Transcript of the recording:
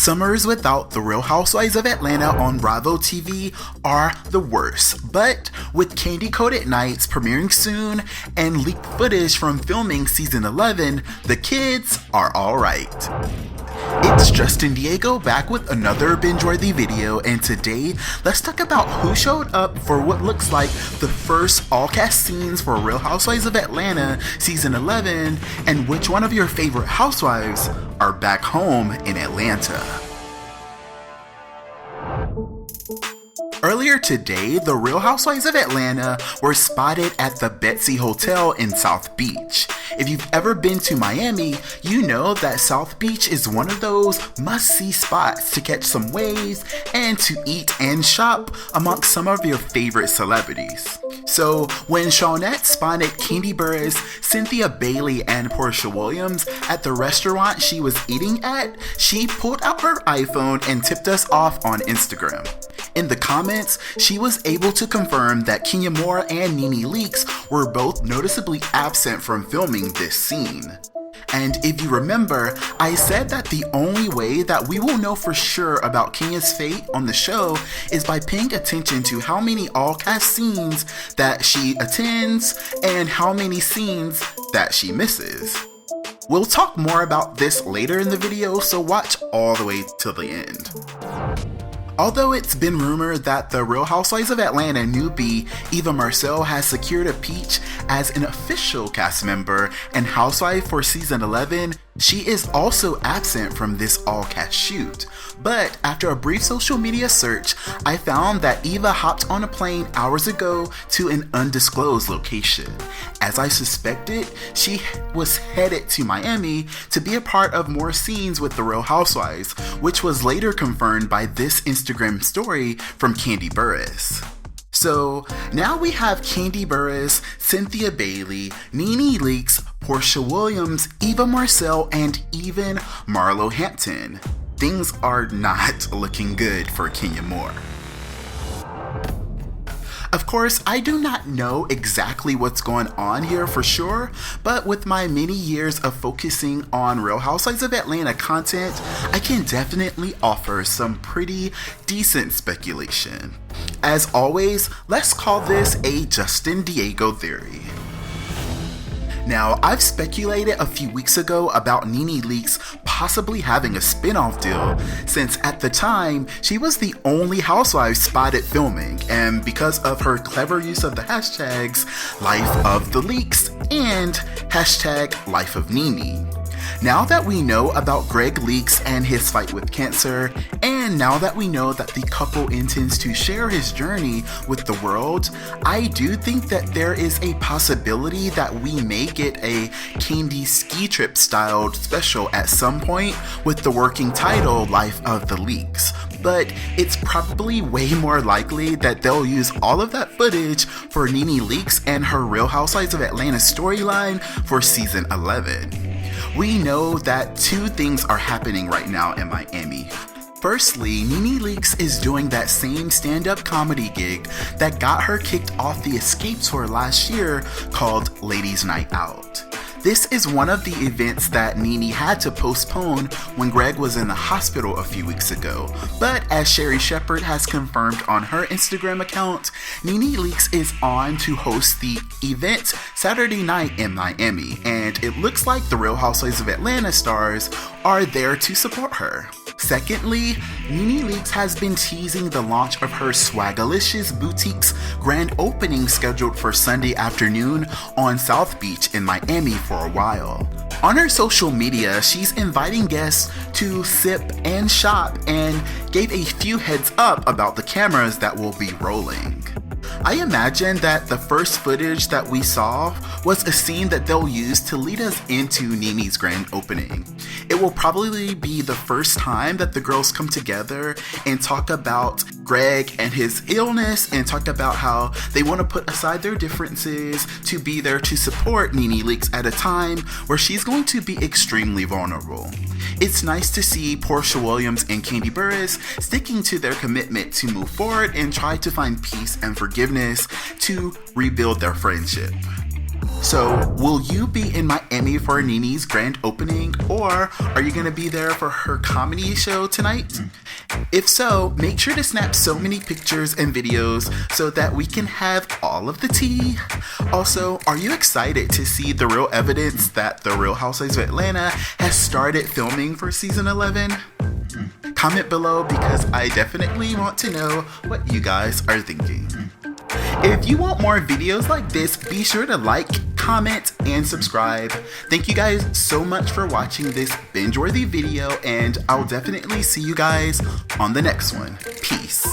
Summers without the Real Housewives of Atlanta on BravoTV are the worst, but with Kandi Koated Nights premiering soon and leaked footage from filming season 11, the kids are alright. It's Justin Diego back with another Bingeworthy video, and today let's talk about who showed up for what looks like the first all-cast scenes for Real Housewives of Atlanta season 11, and which one of your favorite housewives are back home in Atlanta. Earlier today, the Real Housewives of Atlanta were spotted at the Betsy Hotel in South Beach. If you've ever been to Miami, you know that South Beach is one of those must-see spots to catch some waves and to eat and shop amongst some of your favorite celebrities. So when Shawnette spotted Kandi Burruss, Cynthia Bailey, and Porsha Williams at the restaurant she was eating at, she pulled out her iPhone and tipped us off on Instagram. In the comments, she was able to confirm that Kenya Moore and Nene Leakes were both noticeably absent from filming this scene. And if you remember, I said that the only way that we will know for sure about Kenya's fate on the show is by paying attention to how many all-cast scenes that she attends and how many scenes that she misses. We'll talk more about this later in the video, so watch all the way till the end. Although it's been rumored that the Real Housewives of Atlanta newbie Eva Marcille has secured a peach as an official cast member and housewife for season 11, she is also absent from this all-cast shoot. But after a brief social media search, I found that Eva hopped on a plane hours ago to an undisclosed location. As I suspected, she was headed to Miami to be a part of more scenes with the Real Housewives, which was later confirmed by this Instagram story from Kandi Burruss. So now we have Kandi Burruss, Cynthia Bailey, Nene Leakes, Porsha Williams, Eva Marcille, and even Marlo Hampton. Things are not looking good for Kenya Moore. Of course, I do not know exactly what's going on here for sure, but with my many years of focusing on Real Housewives of Atlanta content, I can definitely offer some pretty decent speculation. As always, let's call this a Justin Diego theory. Now, I've speculated a few weeks ago about Nene Leakes possibly having a spinoff deal, since at the time, she was the only housewife spotted filming, and because of her clever use of the hashtags Life of the Leakes and hashtag Life of Nene. Now that we know about Gregg Leakes and his fight with cancer, and now that we know that the couple intends to share his journey with the world, I do think that there is a possibility that we may get a Kandi ski trip styled special at some point with the working title Life of the Leakes. But it's probably way more likely that they'll use all of that footage for Nene Leakes and her Real Housewives of Atlanta storyline for season 11. We know that two things are happening right now in Miami. Firstly, Nene Leakes is doing that same stand-up comedy gig that got her kicked off the Escape Tour last year called Ladies Night Out. This is one of the events that Nene had to postpone when Gregg was in the hospital a few weeks ago. But as Sherri Shepherd has confirmed on her Instagram account, Nene Leakes is on to host the event Saturday night in Miami, and it looks like the Real Housewives of Atlanta stars are there to support her. Secondly, Nene Leakes has been teasing the launch of her Swagalicious Boutique's grand opening scheduled for Sunday afternoon on South Beach in Miami for a while. On her social media, she's inviting guests to sip and shop and gave a few heads up about the cameras that will be rolling. I imagine that the first footage that we saw was a scene that they'll use to lead us into Nene's grand opening. It will probably be the first time that the girls come together and talk about Gregg and his illness and talk about how they want to put aside their differences to be there to support Nene Leakes at a time where she's going to be extremely vulnerable. It's nice to see Porsha Williams and Kandi Burruss sticking to their commitment to move forward and try to find peace and forgiveness to rebuild their friendship. So, will you be in Miami for Nene's grand opening, or are you gonna be there for her comedy show tonight? If so, make sure to snap so many pictures and videos so that we can have all of the tea. Also, are you excited to see the real evidence that the Real Housewives of Atlanta has started filming for season 11? Comment below because I definitely want to know what you guys are thinking. If you want more videos like this, be sure to like, comment, and subscribe. Thank you guys so much for watching this binge-worthy video, and I'll definitely see you guys on the next one. Peace.